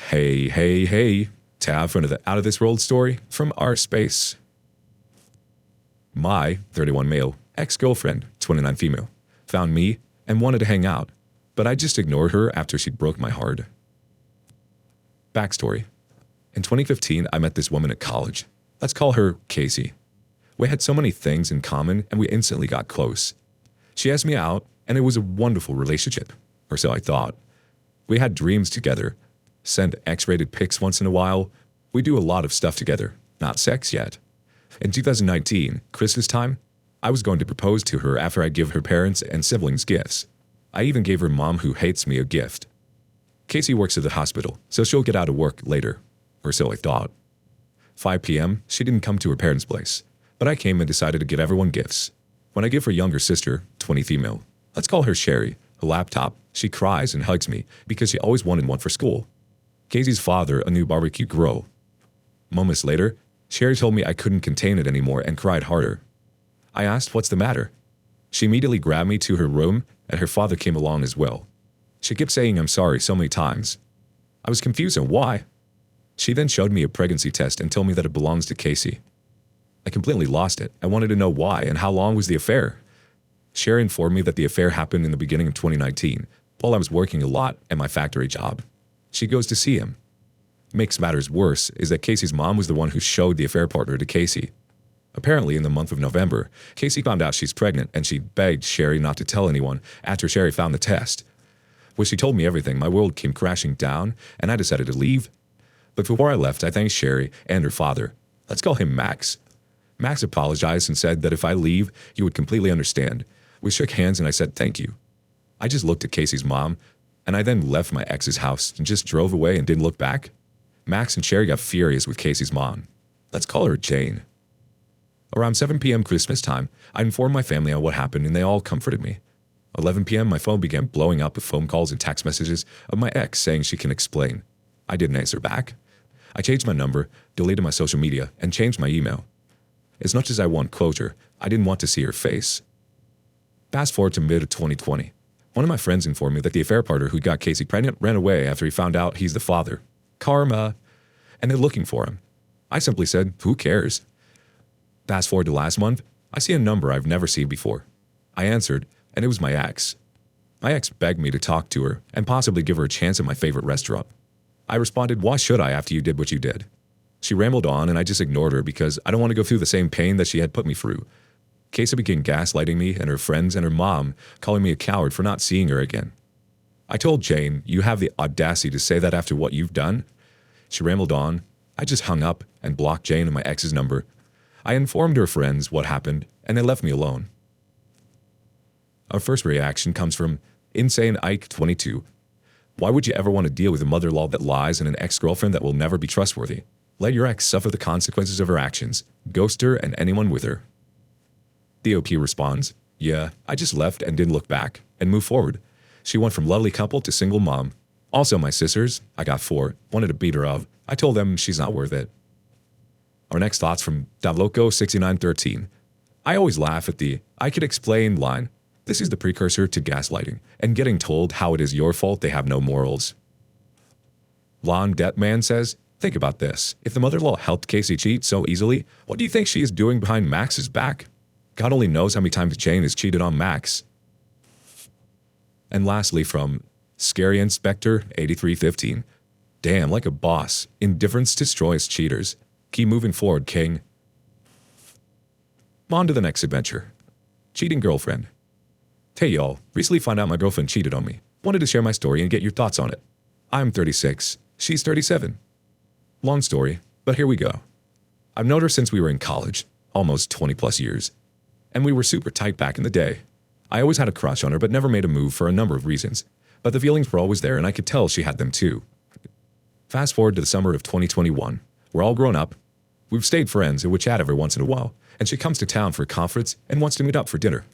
Hey, hey, hey. Tab for another out of this world story from our space. My 31 male ex-girlfriend, 29 female, found me and wanted to hang out, but I just ignored her after she broke my heart. Backstory. In 2015, I met this woman at college. Let's call her Casey. We had so many things in common and we instantly got close. She asked me out and it was a wonderful relationship, or so I thought. We had dreams together, send X-rated pics once in a while. We do a lot of stuff together, not sex yet. In 2019, Christmas time, I was going to propose to her after I give her parents and siblings gifts. I even gave her mom who hates me a gift. Casey works at the hospital, so she'll get out of work later, or so I thought. 5 p.m., she didn't come to her parents' place, but I came and decided to get everyone gifts. When I give her younger sister, 20 female, let's call her Sherry, a laptop, she cries and hugs me because she always wanted one for school. Casey's father, a new barbecue grill. Moments later, Sherry told me I couldn't contain it anymore and cried harder. I asked what's the matter. She immediately grabbed me to her room and her father came along as well. She kept saying I'm sorry so many times. I was confused on why. She then showed me a pregnancy test and told me that it belongs to Casey. I completely lost it. I wanted to know why and how long was the affair. Sherry informed me that the affair happened in the beginning of 2019, while I was working a lot at my factory job. She goes to see him. Makes matters worse is that Casey's mom was the one who showed the affair partner to Casey. Apparently, in the month of November, Casey found out she's pregnant and she begged Sherry not to tell anyone after Sherry found the test. When she told me everything, my world came crashing down and I decided to leave. But before I left, I thanked Sherry and her father. Let's call him Max. Max apologized and said that if I leave, he would completely understand. We shook hands and I said thank you. I just looked at Casey's mom, and I then left my ex's house and just drove away and didn't look back. Max and Sherry got furious with Casey's mom. Let's call her Jane. Around 7 p.m. Christmas time, I informed my family on what happened and they all comforted me. 11 p.m. my phone began blowing up with phone calls and text messages of my ex saying she can explain. I didn't answer back. I changed my number, deleted my social media, and changed my email. As much as I want closure, I didn't want to see her face. Fast forward to mid-2020. One of my friends informed me that the affair partner who got Casey pregnant ran away after he found out he's the father. Karma. And they're looking for him. I simply said, who cares? Fast forward to last month, I see a number I've never seen before. I answered, and it was my ex. My ex begged me to talk to her and possibly give her a chance at my favorite restaurant. I responded, why should I after you did what you did? She rambled on and I just ignored her because I don't want to go through the same pain that she had put me through. Casey began gaslighting me and her friends and her mom, calling me a coward for not seeing her again. I told Jane, you have the audacity to say that after what you've done? She rambled on. I just hung up and blocked Jane and my ex's number. I informed her friends what happened and they left me alone. Our first reaction comes from Insane Ike 22. Why would you ever want to deal with a mother-in-law that lies and an ex-girlfriend that will never be trustworthy? Let your ex suffer the consequences of her actions. Ghost her and anyone with her. DOP responds, yeah, I just left and didn't look back and moved forward. She went from lovely couple to single mom. Also my sisters, I got 4, wanted to beat her up. I told them she's not worth it. Our next thoughts from Davloco6913. I always laugh at the I could explain line. This is the precursor to gaslighting and getting told how it is your fault they have no morals. Lon Detman says, think about this. If the mother-in-law helped Casey cheat so easily, what do you think she is doing behind Max's back? God only knows how many times Jane has cheated on Max. And lastly from Scary Inspector 8315. Damn, like a boss. Indifference destroys cheaters. Keep moving forward, king. On to the next adventure. Cheating girlfriend. Hey y'all, recently found out my girlfriend cheated on me. Wanted to share my story and get your thoughts on it. I'm 36. She's 37. Long story, but here we go. I've known her since we were in college, almost 20 plus years. And we were super tight back in the day. I always had a crush on her but never made a move for a number of reasons. But the feelings were always there and I could tell she had them too. Fast forward to the summer of 2021. We're all grown up. We've stayed friends and we chat every once in a while. And she comes to town for a conference and wants to meet up for dinner.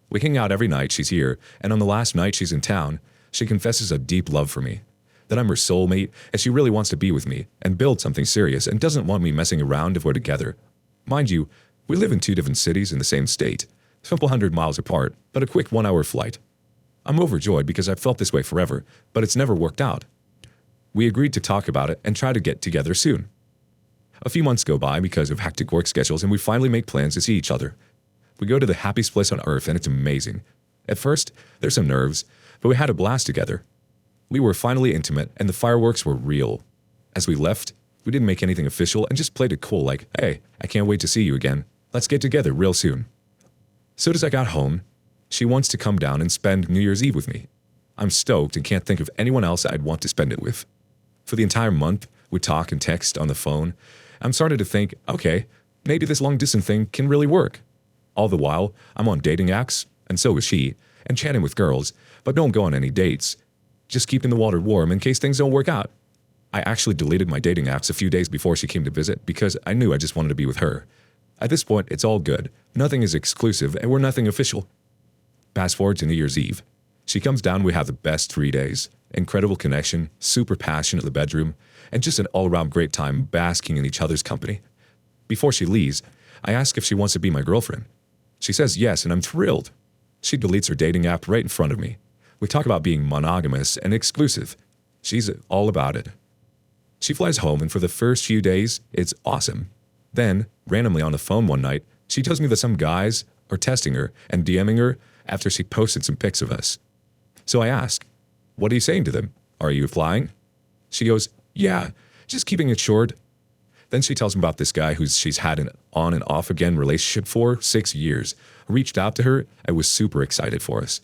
We hang out every night she's here, and on the last night she's in town, she confesses a deep love for me. That I'm her soulmate, and she really wants to be with me and build something serious and doesn't want me messing around if we're together. Mind you, we live in 2 different cities in the same state, a couple 100 miles apart, but a quick 1-hour flight. I'm overjoyed because I've felt this way forever, but it's never worked out. We agreed to talk about it and try to get together soon. A few months go by because of hectic work schedules, and we finally make plans to see each other. We go to the happiest place on earth, and it's amazing. At first, there's some nerves, but we had a blast together. We were finally intimate, and the fireworks were real. As we left, we didn't make anything official and just played it cool like, hey, I can't wait to see you again. Let's get together real soon. Soon as I got home, she wants to come down and spend New Year's Eve with me. I'm stoked and can't think of anyone else I'd want to spend it with. For the entire month, we talk and text on the phone. I'm starting to think, okay, maybe this long-distance thing can really work. All the while, I'm on dating apps, and so is she, and chatting with girls, but don't go on any dates. Just keeping the water warm in case things don't work out. I actually deleted my dating apps a few days before she came to visit because I knew I just wanted to be with her. At this point, it's all good. Nothing is exclusive, and we're nothing official. Fast forward to New Year's Eve. She comes down, we have the best 3 days. Incredible connection, super passionate in the bedroom, and just an all-around great time basking in each other's company. Before she leaves, I ask if she wants to be my girlfriend. She says yes, and I'm thrilled. She deletes her dating app right in front of me. We talk about being monogamous and exclusive. She's all about it. She flies home, and for the first few days, it's awesome. Then, randomly on the phone one night, she tells me that some guys are testing her and DMing her after she posted some pics of us. So I ask, what are you saying to them? Are you flying? She goes, yeah, just keeping it short. Then she tells me about this guy she's had an on and off again relationship for 6 years. I reached out to her and was super excited for us.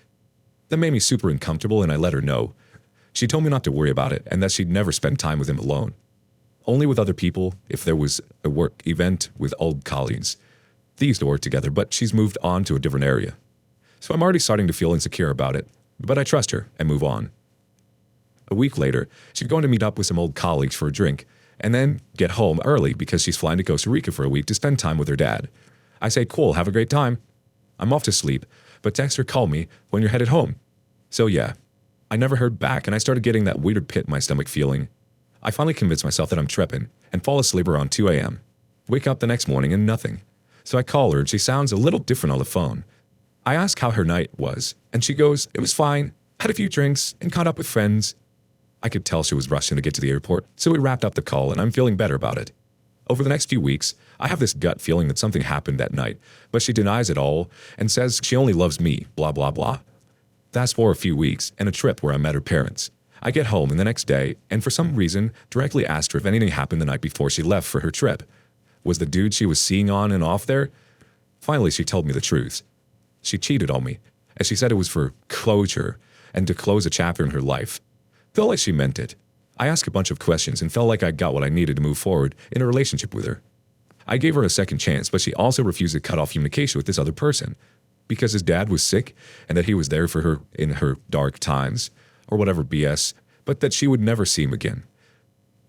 That made me super uncomfortable, and I let her know. She told me not to worry about it and that she'd never spend time with him alone. Only with other people if there was a work event with old colleagues. They used to work together, but she's moved on to a different area. So I'm already starting to feel insecure about it, but I trust her and move on. A week later, she's going to meet up with some old colleagues for a drink and then get home early because she's flying to Costa Rica for a week to spend time with her dad. I say, cool, have a great time. I'm off to sleep, but text her, call me when you're headed home. So yeah, I never heard back, and I started getting that weird pit in my stomach feeling. I finally convinced myself that I'm tripping and fall asleep around 2 a.m. Wake up the next morning and nothing. So I call her and she sounds a little different on the phone. I ask how her night was, and she goes, it was fine, had a few drinks, and caught up with friends. I could tell she was rushing to get to the airport, so we wrapped up the call and I'm feeling better about it. Over the next few weeks, I have this gut feeling that something happened that night, but she denies it all and says she only loves me, blah blah blah. Fast forward a few weeks and a trip where I met her parents. I get home the next day and for some reason directly asked her if anything happened the night before she left for her trip. Was the dude she was seeing on and off there? Finally, she told me the truth. She cheated on me, and she said it was for closure and to close a chapter in her life. Felt like she meant it. I asked a bunch of questions and felt like I got what I needed to move forward in a relationship with her. I gave her a second chance, but she also refused to cut off communication with this other person because his dad was sick and that he was there for her in her dark times, or whatever BS, but that she would never see him again.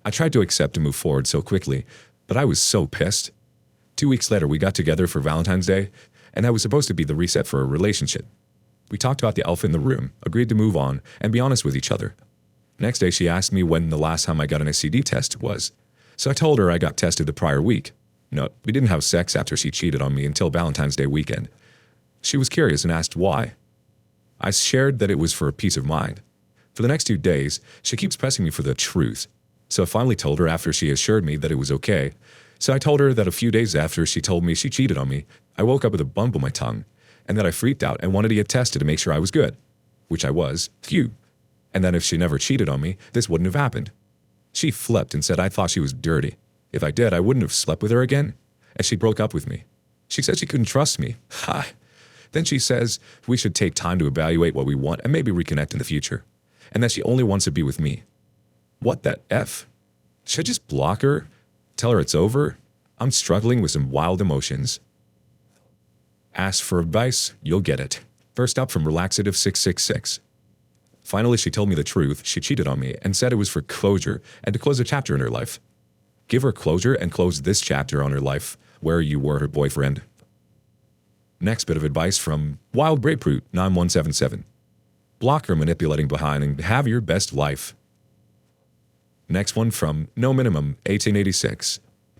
I tried to accept and move forward so quickly, but I was so pissed. 2 weeks later, we got together for Valentine's Day, and that was supposed to be the reset for a relationship. We talked about the elephant in the room, agreed to move on, and be honest with each other. Next day, she asked me when the last time I got an STD test was. So I told her I got tested the prior week. No, we didn't have sex after she cheated on me until Valentine's Day weekend. She was curious and asked why. I shared that it was for peace of mind. For the next 2 days, she keeps pressing me for the truth. So I finally told her after she assured me that it was okay. So I told her that a few days after she told me she cheated on me, I woke up with a bump on my tongue, and that I freaked out and wanted to get tested to make sure I was good, which I was, phew. And that if she never cheated on me, this wouldn't have happened. She flipped and said I thought she was dirty. If I did, I wouldn't have slept with her again, and she broke up with me. She said she couldn't trust me. Ha! Then she says we should take time to evaluate what we want and maybe reconnect in the future, and that she only wants to be with me. What the F? Should I just block her? Tell her it's over? I'm struggling with some wild emotions. Ask for advice, you'll get it. First up from Relaxative 666. Finally, she told me the truth. She cheated on me and said it was for closure and to close a chapter in her life. Give her closure and close this chapter on her life where you were her boyfriend. Next bit of advice from Wild Grapefruit 9177. Block her manipulating behind and have your best life. Next one from No Minimum 1886.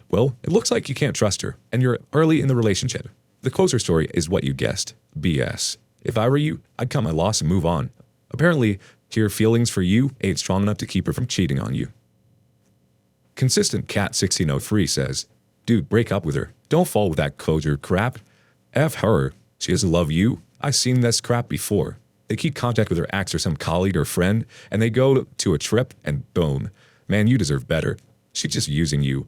Well, it looks like you can't trust her, and you're early in the relationship. The closer story is what you guessed. BS. If I were you, I'd cut my loss and move on. Apparently, Her feelings for you ain't strong enough to keep her from cheating on you. Consistent Cat 1603 says, dude, break up with her. Don't fall with that closure crap. F her. She doesn't love you. I've seen this crap before. They keep contact with her ex or some colleague or friend, and they go to a trip, and boom. Man, you deserve better. She's just using you.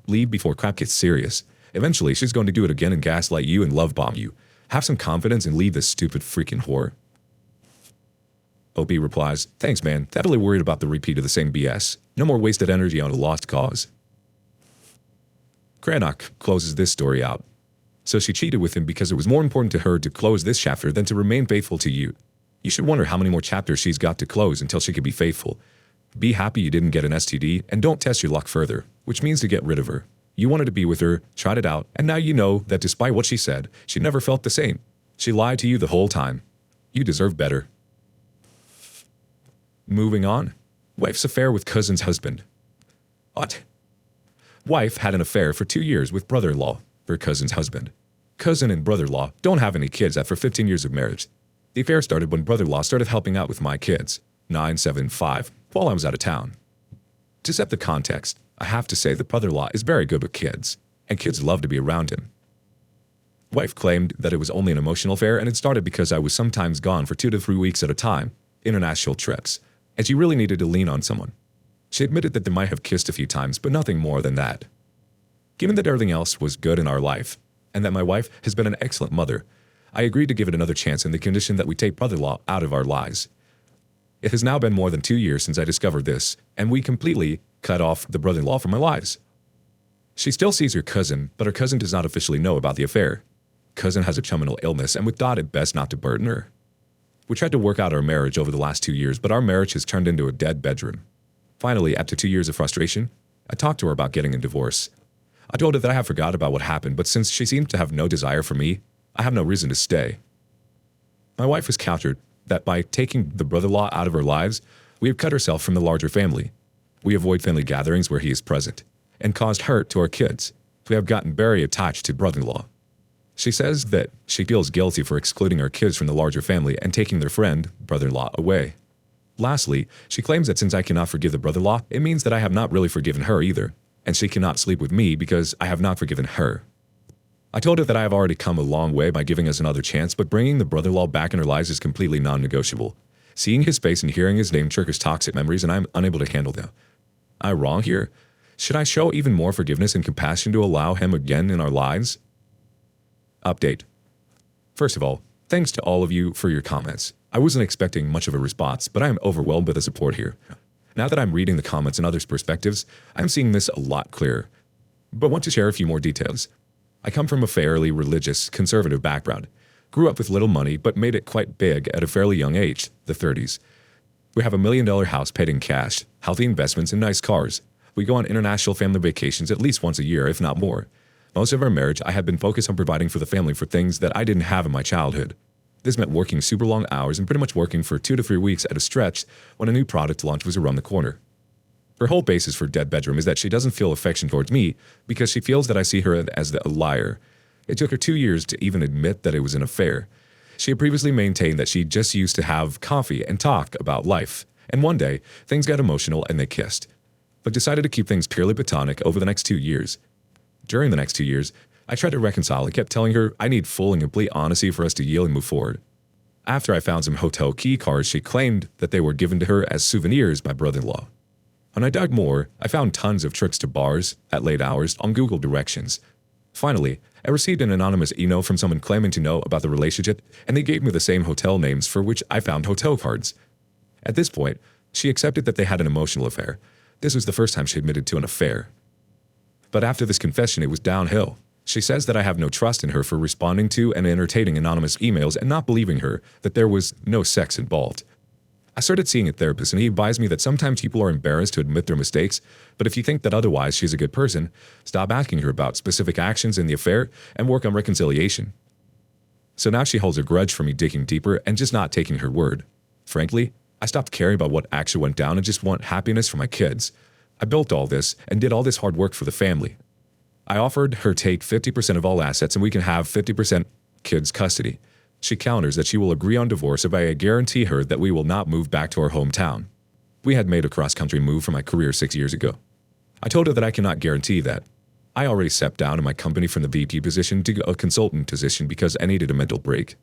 Leave before crap gets serious. Eventually, she's going to do it again and gaslight you and love bomb you. Have some confidence and leave this stupid freaking whore. OP replies, thanks man, definitely worried about the repeat of the same BS. No more wasted energy on a lost cause. Cranach closes this story out. So she cheated with him because it was more important to her to close this chapter than to remain faithful to you. You should wonder how many more chapters she's got to close until she can be faithful. Be happy you didn't get an STD and don't test your luck further, which means to get rid of her. You wanted to be with her, tried it out, and now you know that despite what she said, she never felt the same. She lied to you the whole time. You deserve better. Moving on. Wife's affair with cousin's husband. What? Wife had an affair for 2 years with brother-in-law, her cousin's husband. Cousin and brother-in-law don't have any kids after 15 years of marriage. The affair started when brother-in-law started helping out with my kids, 9, 7, 5, while I was out of town. To set the context, I have to say that brother-in-law is very good with kids, and kids love to be around him. Wife claimed that it was only an emotional affair and it started because I was sometimes gone for 2 to 3 weeks at a time, international trips, and she really needed to lean on someone. She admitted that they might have kissed a few times, but nothing more than that. Given that everything else was good in our life, and that my wife has been an excellent mother, I agreed to give it another chance in the condition that we take brother-in-law out of our lives. It has now been more than 2 years since I discovered this, and we completely cut off the brother-in-law from our lives. She still sees her cousin, but her cousin does not officially know about the affair. Cousin has a terminal illness, and we thought it best not to burden her. We tried to work out our marriage over the last 2 years, but our marriage has turned into a dead bedroom. Finally, after 2 years of frustration, I talked to her about getting a divorce. I told her that I have forgot about what happened, but since she seemed to have no desire for me, I have no reason to stay. My wife has countered that by taking the brother-in-law out of our lives, we have cut herself from the larger family. We avoid family gatherings where he is present, and caused hurt to our kids. We have gotten very attached to brother-in-law. She says that she feels guilty for excluding our kids from the larger family and taking their friend, brother-in-law, away. Lastly, she claims that since I cannot forgive the brother-in-law, it means that I have not really forgiven her either, and she cannot sleep with me because I have not forgiven her. I told her that I have already come a long way by giving us another chance, but bringing the brother-in-law back in our lives is completely non-negotiable. Seeing his face and hearing his name triggers toxic memories, and I am unable to handle them. Am I wrong here? Should I show even more forgiveness and compassion to allow him again in our lives? Update. First of all, thanks to all of you for your comments. I wasn't expecting much of a response, but I am overwhelmed by the support here. Now that I'm reading the comments and others' perspectives, I'm seeing this a lot clearer. But want to share a few more details. I come from a fairly religious, conservative background. Grew up with little money, but made it quite big at a fairly young age, the 30s. We have $1 million house paid in cash, healthy investments, and nice cars. We go on international family vacations at least once a year, if not more. Most of our marriage, I had been focused on providing for the family for things that I didn't have in my childhood. This meant working super long hours and pretty much working for 2 to 3 weeks at a stretch when a new product launch was around the corner. Her whole basis for dead bedroom is that she doesn't feel affection towards me because she feels that I see her as a liar. It took her 2 years to even admit that it was an affair. She had previously maintained that she just used to have coffee and talk about life, and one day, things got emotional and they kissed, but decided to keep things purely platonic over the next 2 years. During the next 2 years, I tried to reconcile and kept telling her I need full and complete honesty for us to yield and move forward. After I found some hotel key cards, she claimed that they were given to her as souvenirs by brother-in-law. When I dug more, I found tons of trips to bars at late hours on Google directions. Finally, I received an anonymous email from someone claiming to know about the relationship, and they gave me the same hotel names for which I found hotel cards. At this point, she accepted that they had an emotional affair. This was the first time she admitted to an affair. But after this confession, it was downhill. She says that I have no trust in her for responding to and entertaining anonymous emails and not believing her that there was no sex involved. I started seeing a therapist, and he advised me that sometimes people are embarrassed to admit their mistakes, but if you think that otherwise she's a good person, stop asking her about specific actions in the affair and work on reconciliation. So now she holds a grudge for me digging deeper and just not taking her word. Frankly, I stopped caring about what actually went down and just want happiness for my kids. I built all this and did all this hard work for the family. I offered her take 50% of all assets and we can have 50% kids' custody. She counters that she will agree on divorce if I guarantee her that we will not move back to our hometown. We had made a cross-country move for my career 6 years ago. I told her that I cannot guarantee that. I already stepped down in my company from the VP position to a consultant position because I needed a mental break.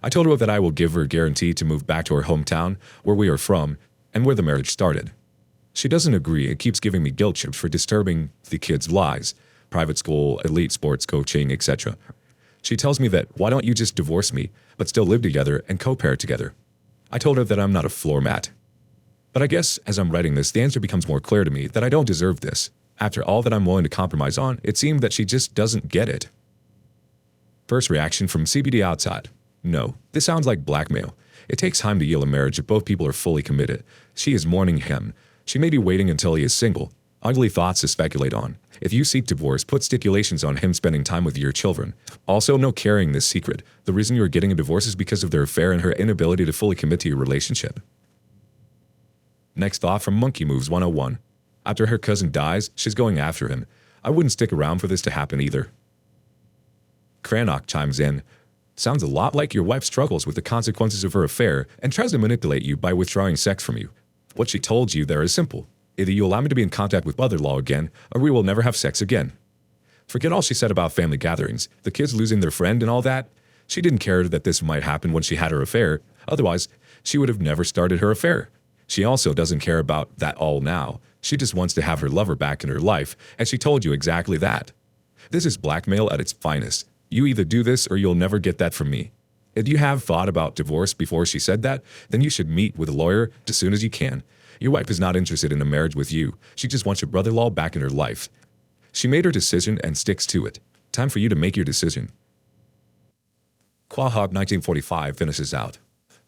I told her that I will give her a guarantee to move back to her hometown, where we are from, and where the marriage started. She doesn't agree and keeps giving me guilt trips for disturbing the kids' lives, private school, elite sports coaching, etc. She tells me that, why don't you just divorce me, but still live together and co-parent together? I told her that I'm not a floor mat. But I guess as I'm writing this, the answer becomes more clear to me that I don't deserve this. After all that I'm willing to compromise on, it seemed that she just doesn't get it. First reaction from CBD outside. No, this sounds like blackmail. It takes time to heal a marriage if both people are fully committed. She is mourning him. She may be waiting until he is single. Ugly thoughts to speculate on. If you seek divorce, put stipulations on him spending time with your children. Also, no carrying this secret. The reason you are getting a divorce is because of their affair and her inability to fully commit to your relationship. Next thought from Monkey Moves 101. After her cousin dies, she's going after him. I wouldn't stick around for this to happen either. Cranach chimes in. Sounds a lot like your wife struggles with the consequences of her affair and tries to manipulate you by withdrawing sex from you. What she told you there is simple. Either you allow me to be in contact with mother-in-law again, or we will never have sex again. Forget all she said about family gatherings, the kids losing their friend and all that. She didn't care that this might happen when she had her affair. Otherwise, she would have never started her affair. She also doesn't care about that all now. She just wants to have her lover back in her life, and she told you exactly that. This is blackmail at its finest. You either do this or you'll never get that from me. If you have thought about divorce before she said that, then you should meet with a lawyer as soon as you can. Your wife is not interested in a marriage with you. She just wants your brother-in-law back in her life. She made her decision and sticks to it. Time for you to make your decision. Quahog 1945 finishes out.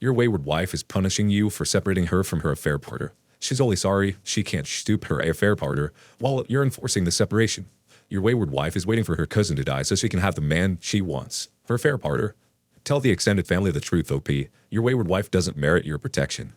Your wayward wife is punishing you for separating her from her affair partner. She's only sorry she can't stoop her affair partner while you're enforcing the separation. Your wayward wife is waiting for her cousin to die so she can have the man she wants. Her affair partner. Tell the extended family the truth, OP. Your wayward wife doesn't merit your protection.